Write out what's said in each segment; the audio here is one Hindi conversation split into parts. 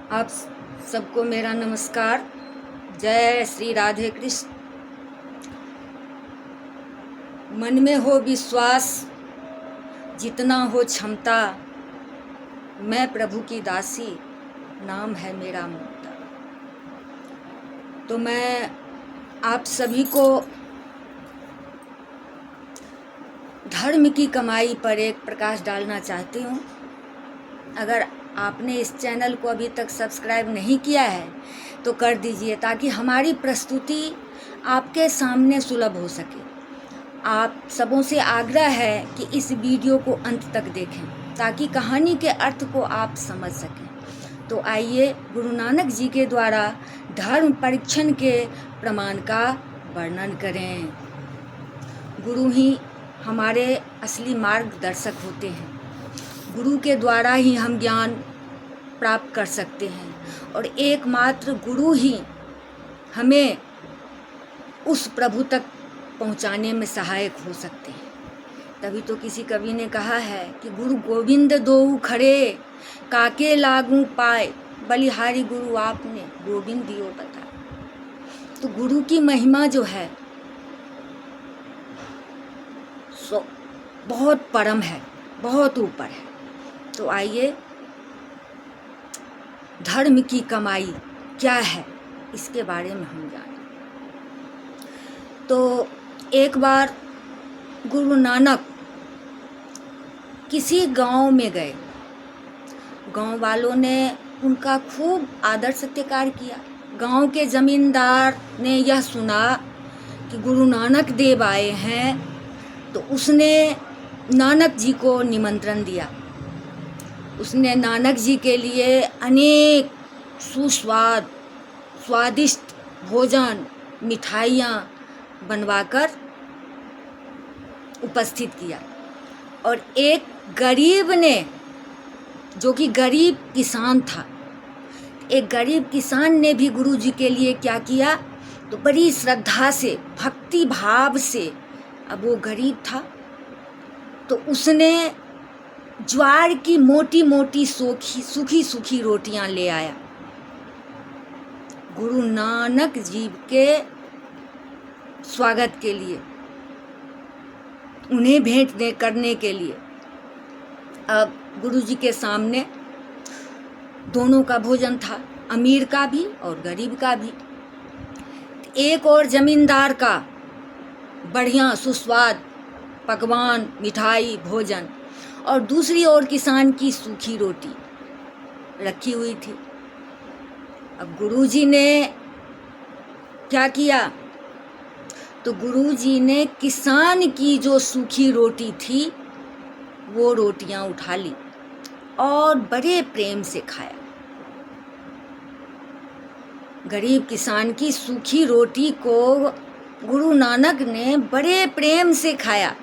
आप सबको मेरा नमस्कार। जय श्री राधे कृष्ण। मन में हो विश्वास, जितना हो क्षमता, मैं प्रभु की दासी, नाम है मेरा ममता। तो मैं आप सभी को धर्म की कमाई पर एक प्रकाश डालना चाहती हूँ। अगर आपने इस चैनल को अभी तक सब्सक्राइब नहीं किया है तो कर दीजिए, ताकि हमारी प्रस्तुति आपके सामने सुलभ हो सके। आप सबों से आग्रह है कि इस वीडियो को अंत तक देखें, ताकि कहानी के अर्थ को आप समझ सकें। तो आइए गुरु नानक जी के द्वारा धर्म परीक्षण के प्रमाण का वर्णन करें। गुरु ही हमारे असली मार्गदर्शक होते हैं। गुरु के द्वारा ही हम ज्ञान प्राप्त कर सकते हैं, और एकमात्र गुरु ही हमें उस प्रभु तक पहुंचाने में सहायक हो सकते हैं। तभी तो किसी कवि ने कहा है कि गुरु गोविंद दोऊ खड़े, काके लागू पाए, बलिहारी गुरु आपने गोविंद दियो बता। तो गुरु की महिमा जो है सो बहुत परम है, बहुत ऊपर है। तो आइए धर्म की कमाई क्या है इसके बारे में हम जानें। तो एक बार गुरु नानक किसी गांव में गए। गांव वालों ने उनका खूब आदर सत्कार किया। गांव के जमींदार ने यह सुना कि गुरु नानक देव आए हैं, तो उसने नानक जी को निमंत्रण दिया। उसने नानक जी के लिए अनेक स्वादिष्ट भोजन, मिठाइयाँ बनवाकर उपस्थित किया। और एक गरीब ने, जो कि गरीब किसान था, एक गरीब किसान ने भी गुरु जी के लिए क्या किया, तो बड़ी श्रद्धा से, भक्ति भाव से, अब वो गरीब था तो उसने ज्वार की मोटी मोटी सूखी सूखी रोटियां ले आया। गुरु नानक जी के स्वागत के लिए, उन्हें भेंट करने के लिए। अब गुरु जी के सामने दोनों का भोजन था, अमीर का भी और गरीब का भी। एक और जमींदार का बढ़िया सुस्वाद पकवान, मिठाई, भोजन, और दूसरी ओर किसान की सूखी रोटी रखी हुई थी। अब गुरुजी ने क्या किया, तो गुरुजी ने किसान की जो सूखी रोटी थी वो रोटियां उठा ली और बड़े प्रेम से खाया। गरीब किसान की सूखी रोटी को गुरु नानक ने बड़े प्रेम से खाया।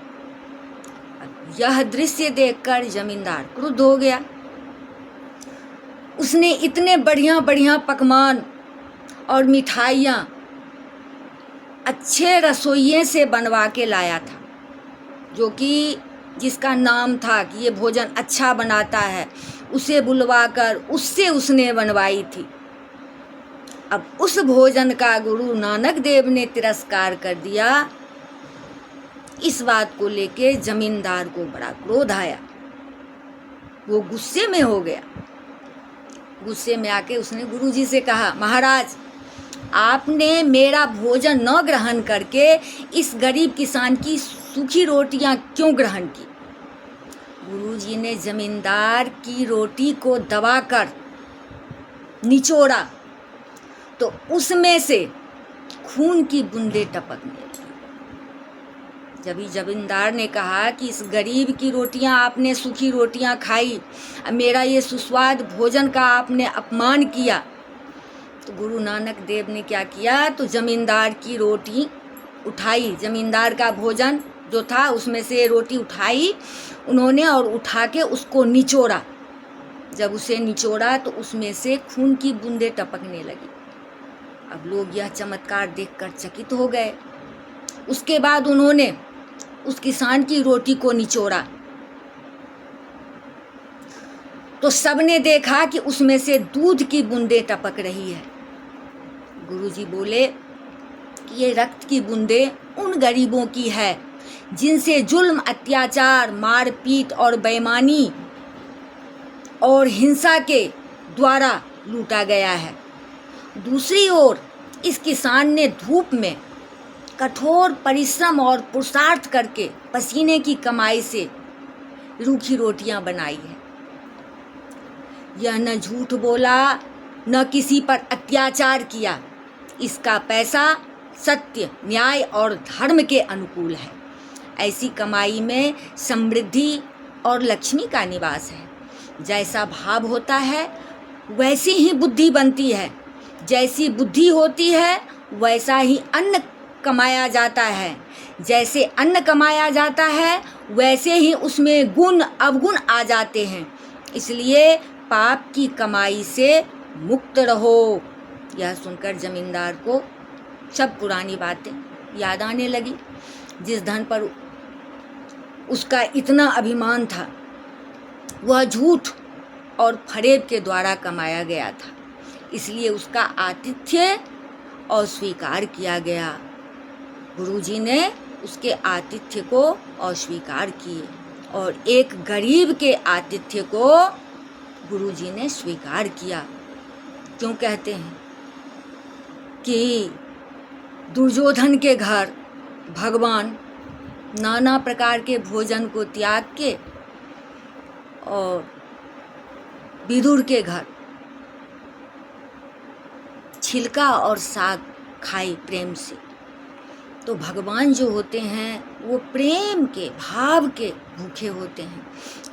यह दृश्य देखकर जमींदार क्रुद्ध हो गया। उसने इतने बढ़िया बढ़िया पकवान और मिठाइयाँ अच्छे रसोइये से बनवा के लाया था, जो कि जिसका नाम था कि ये भोजन अच्छा बनाता है, उसे बुलवाकर उससे उसने बनवाई थी। अब उस भोजन का गुरु नानक देव ने तिरस्कार कर दिया। इस बात को लेके जमींदार को बड़ा क्रोध आया। वो गुस्से में हो गया। गुस्से में आके उसने गुरुजी से कहा, महाराज, आपने मेरा भोजन न ग्रहण करके इस गरीब किसान की सूखी रोटियां क्यों ग्रहण की? गुरुजी ने जमींदार की रोटी को दबाकर निचोड़ा तो उसमें से खून की बूंदें टपकने लगी। जब जमींदार ने कहा कि इस गरीब की रोटियां आपने, सूखी रोटियां खाई, मेरा ये सुस्वाद भोजन का आपने अपमान किया, तो गुरु नानक देव ने क्या किया, तो जमींदार की रोटी उठाई, जमींदार का भोजन जो था उसमें से रोटी उठाई उन्होंने और उठा के उसको निचोड़ा। जब उसे निचोड़ा तो उसमें से खून की बूंदें टपकने लगी। अब लोग यह चमत्कार देखकर चकित हो गए। उसके बाद उन्होंने उस किसान की रोटी को निचोड़ा तो सबने देखा कि उसमें से दूध की बूंदें टपक रही है। गुरुजी बोले कि ये रक्त की बूंदें उन गरीबों की है जिनसे जुल्म, अत्याचार, मारपीट और बेईमानी और हिंसा के द्वारा लूटा गया है। दूसरी ओर इस किसान ने धूप में कठोर परिश्रम और पुरुषार्थ करके पसीने की कमाई से रूखी रोटियां बनाई है। यह न झूठ बोला, न किसी पर अत्याचार किया। इसका पैसा सत्य, न्याय और धर्म के अनुकूल है। ऐसी कमाई में समृद्धि और लक्ष्मी का निवास है। जैसा भाव होता है वैसी ही बुद्धि बनती है। जैसी बुद्धि होती है वैसा ही अन्न कमाया जाता है। जैसे अन्न कमाया जाता है वैसे ही उसमें गुण अवगुण आ जाते हैं। इसलिए पाप की कमाई से मुक्त रहो। यह सुनकर जमींदार को सब पुरानी बातें याद आने लगी। जिस धन पर उसका इतना अभिमान था वह झूठ और फरेब के द्वारा कमाया गया था, इसलिए उसका आतिथ्य अस्वीकार किया गया। गुरुजी ने उसके आतिथ्य को अस्वीकार किए और एक गरीब के आतिथ्य को गुरुजी ने स्वीकार किया। क्यों कहते हैं कि दुर्योधन के घर भगवान नाना प्रकार के भोजन को त्याग के और विदुर के घर छिलका और साग खाए प्रेम से। तो भगवान जो होते हैं वो प्रेम के, भाव के भूखे होते हैं।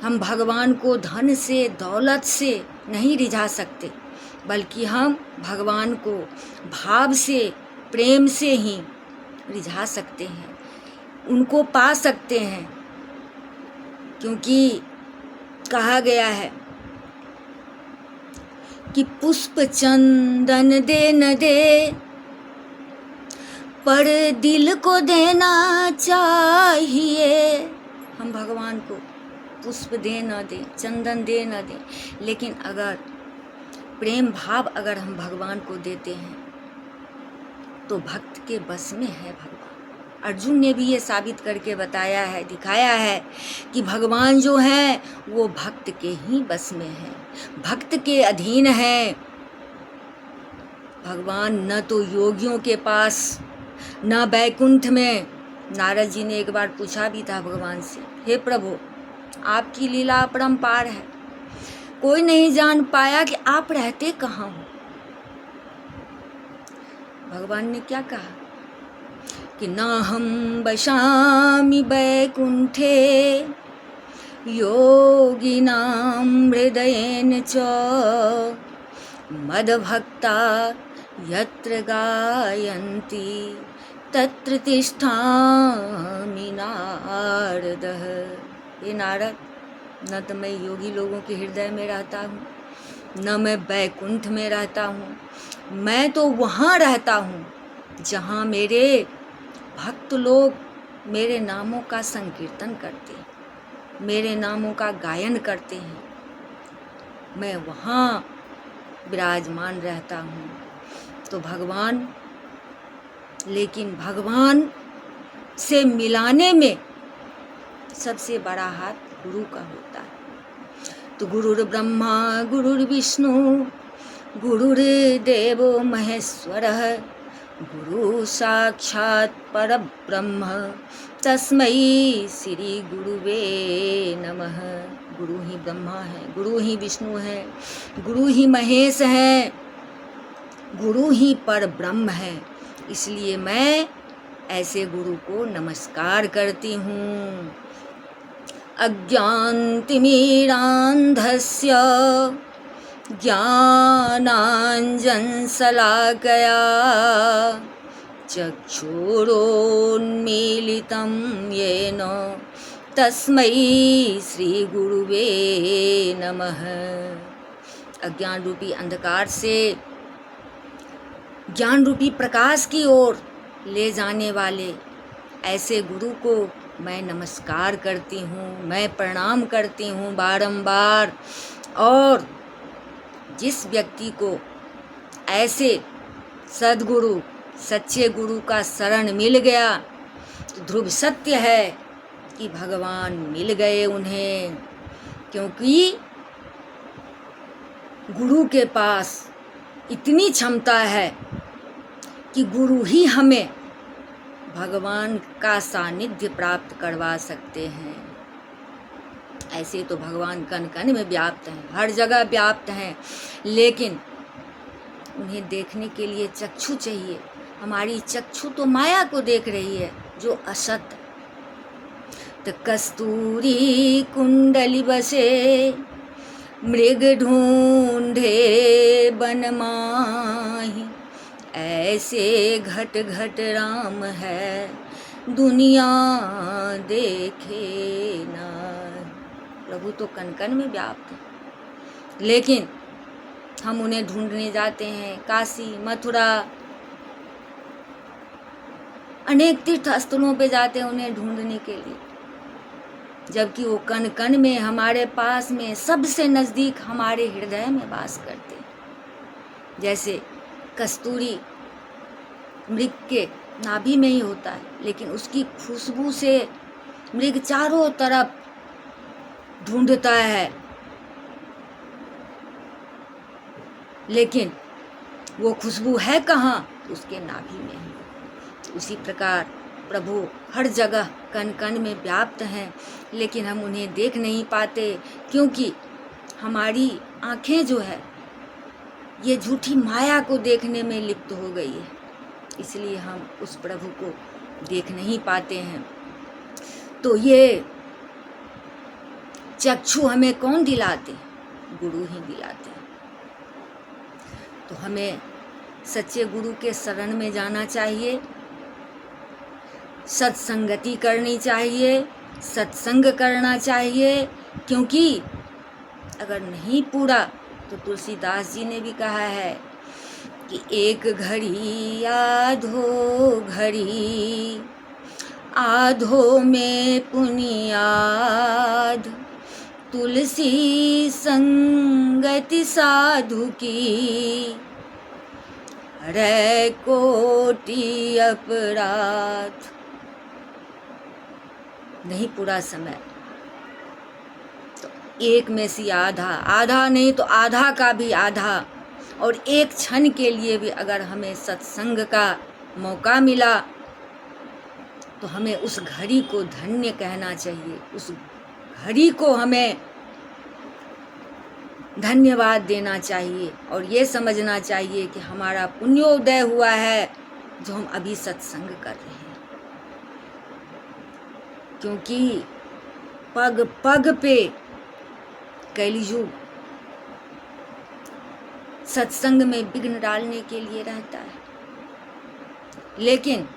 हम भगवान को धन से, दौलत से नहीं रिझा सकते, बल्कि हम भगवान को भाव से, प्रेम से ही रिझा सकते हैं, उनको पा सकते हैं। क्योंकि कहा गया है कि पुष्प चंदन दे न दे, पर दिल को देना चाहिए। हम भगवान को पुष्प दे न दे, चंदन दे न दे, लेकिन अगर प्रेम भाव अगर हम भगवान को देते हैं तो भक्त के बस में है भगवान। अर्जुन ने भी ये साबित करके बताया है, दिखाया है कि भगवान जो है वो भक्त के ही बस में है, भक्त के अधीन है। भगवान न तो योगियों के पास, न बैकुंठ में। नारद जी ने एक बार पूछा भी था भगवान से, हे प्रभु आपकी लीला अपरंपार है, कोई नहीं जान पाया कि आप रहते कहाँ हो। भगवान ने क्या कहा कि नाहं वशामि वैकुंठे योगिनां हृदयेन च मद्भक्ता यत्र गायन्ति तत्र तिष्ठामि नारदः। हे नारद, न तो मैं योगी लोगों के हृदय में रहता हूँ, न मैं बैकुंठ में रहता हूँ। मैं तो वहाँ रहता हूँ जहाँ मेरे भक्त लोग मेरे नामों का संकीर्तन करते हैं, मेरे नामों का गायन करते हैं। मैं वहाँ विराजमान रहता हूँ। तो भगवान, लेकिन भगवान से मिलाने में सबसे बड़ा हाथ गुरु का होता है। तो गुरुर् ब्रह्मा गुरुर्विष्णु गुरुर्देवो महेश्वरः गुरु साक्षात् परब्रह्म तस्मै श्री गुरुवे नमः। गुरु ही ब्रह्मा है, गुरु ही विष्णु है, गुरु ही महेश है, गुरु ही पर ब्रह्म है। इसलिए मैं ऐसे गुरु को नमस्कार करती हूँ। अज्ञानतिमिरान्धस्य ज्ञानाञ्जनशलाकया चक्षुरोन्मीलितं येन तस्मै श्रीगुरुवे नमः। अज्ञान रूपी अंधकार से ज्ञान रूपी प्रकाश की ओर ले जाने वाले ऐसे गुरु को मैं नमस्कार करती हूँ, मैं प्रणाम करती हूँ बारंबार। और जिस व्यक्ति को ऐसे सद्गुरु सच्चे गुरु का शरण मिल गया तो ध्रुव सत्य है कि भगवान मिल गए उन्हें, क्योंकि गुरु के पास इतनी क्षमता है कि गुरु ही हमें भगवान का सानिध्य प्राप्त करवा सकते हैं। ऐसे तो भगवान कण कण में व्याप्त हैं, हर जगह व्याप्त हैं, लेकिन उन्हें देखने के लिए चक्षु चाहिए। हमारी चक्षु तो माया को देख रही है जो असत। तो कस्तूरी कुंडली बसे मृग ढूंढे बन माही, ऐसे घट घट राम है दुनिया देखे ना। प्रभु तो कण कण में व्याप्त है, लेकिन हम उन्हें ढूंढने जाते हैं काशी मथुरा, अनेक तीर्थ स्थलों पे जाते हैं उन्हें ढूंढने के लिए, जबकि वो कण कण में हमारे पास में सबसे नज़दीक हमारे हृदय में वास करते हैं। जैसे कस्तूरी मृग के नाभि में ही होता है, लेकिन उसकी खुशबू से मृग चारों तरफ ढूंढता है, लेकिन वो खुशबू है कहाँ? उसके नाभि में ही। उसी प्रकार प्रभु हर जगह कण कण में व्याप्त हैं, लेकिन हम उन्हें देख नहीं पाते, क्योंकि हमारी आँखें जो है ये झूठी माया को देखने में लिप्त हो गई है, इसलिए हम उस प्रभु को देख नहीं पाते हैं। तो ये चक्षु हमें कौन दिलाते? गुरु ही दिलाते हैं। तो हमें सच्चे गुरु के शरण में जाना चाहिए, सत्संगति करनी चाहिए, सत्संग करना चाहिए, क्योंकि अगर नहीं पूरा तो तुलसीदास जी ने भी कहा है कि एक घड़ी आधो घड़ी, आधो में पुनियाद, तुलसी संगति साधु की, हरै कोटि अपराध। नहीं पूरा समय तो एक में से आधा, आधा नहीं तो आधा का भी आधा, और एक क्षण के लिए भी अगर हमें सत्संग का मौका मिला तो हमें उस घड़ी को धन्य कहना चाहिए, उस घड़ी को हमें धन्यवाद देना चाहिए, और ये समझना चाहिए कि हमारा पुण्योदय हुआ है जो हम अभी सत्संग कर रहे हैं। क्योंकि पग पग पे कलियुग सत्संग में विघ्न डालने के लिए रहता है, लेकिन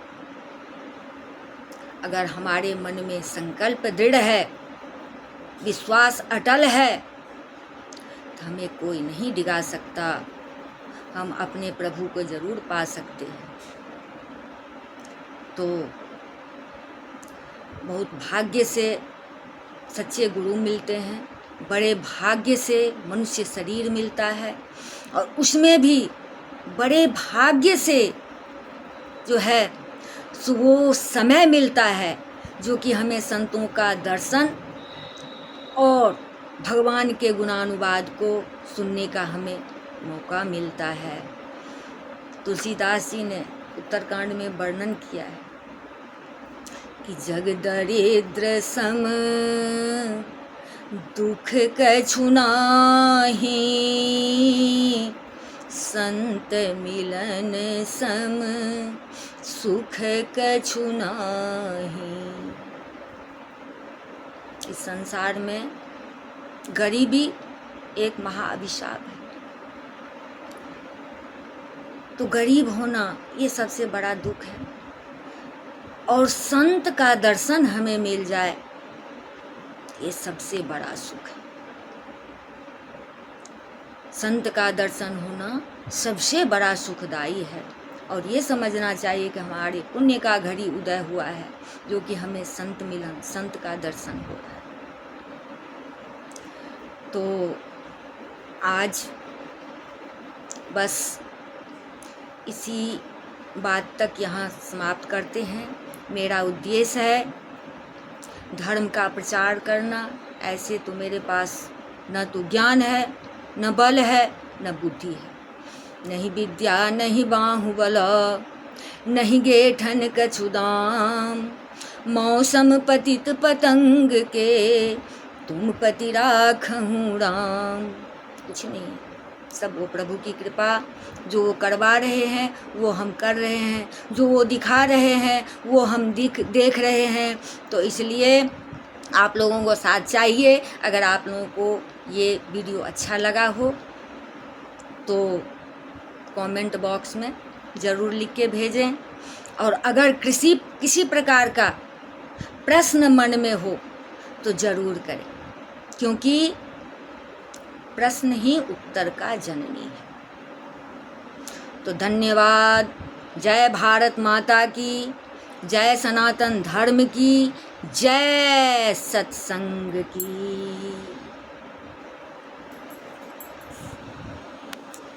अगर हमारे मन में संकल्प दृढ़ है, विश्वास अटल है, तो हमें कोई नहीं डिगा सकता, हम अपने प्रभु को जरूर पा सकते हैं। तो बहुत भाग्य से सच्चे गुरु मिलते हैं, बड़े भाग्य से मनुष्य शरीर मिलता है, और उसमें भी बड़े भाग्य से जो है वो समय मिलता है जो कि हमें संतों का दर्शन और भगवान के गुणानुवाद को सुनने का हमें मौका मिलता है। तुलसीदास जी ने उत्तरकांड में वर्णन किया है कि जग दरिद्र सम दुख कछु नाहि, संत मिलन सम सुख कछु नाहि। इस संसार में गरीबी एक महाअभिशाप है, तो गरीब होना ये सबसे बड़ा दुख है, और संत का दर्शन हमें मिल जाए ये सबसे बड़ा सुख है। संत का दर्शन होना सबसे बड़ा सुखदाई है, और ये समझना चाहिए कि हमारे पुण्य का घड़ी उदय हुआ है, जो कि हमें संत मिलन, संत का दर्शन हो रहा है। तो आज बस इसी बात तक यहाँ समाप्त करते हैं। मेरा उद्देश्य है धर्म का प्रचार करना। ऐसे तो मेरे पास न तो ज्ञान है, न बल है, न बुद्धि है, नहीं विद्या नहीं बाहुबल, नहीं गेठन कछु दाम। मौसम पतित पतंग के, तुम पति राखहूँ राम। कुछ नहीं है, सब वो प्रभु की कृपा। जो वो करवा रहे हैं वो हम कर रहे हैं, जो वो दिखा रहे हैं वो हम देख रहे हैं। तो इसलिए आप लोगों को साथ चाहिए। अगर आप लोगों को ये वीडियो अच्छा लगा हो तो कमेंट बॉक्स में ज़रूर लिख के भेजें। और अगर किसी प्रकार का प्रश्न मन में हो तो ज़रूर करें, क्योंकि प्रश्न ही उत्तर का जननी है। तो धन्यवाद। जय भारत माता की, जय सनातन धर्म की, जय सत्संग की।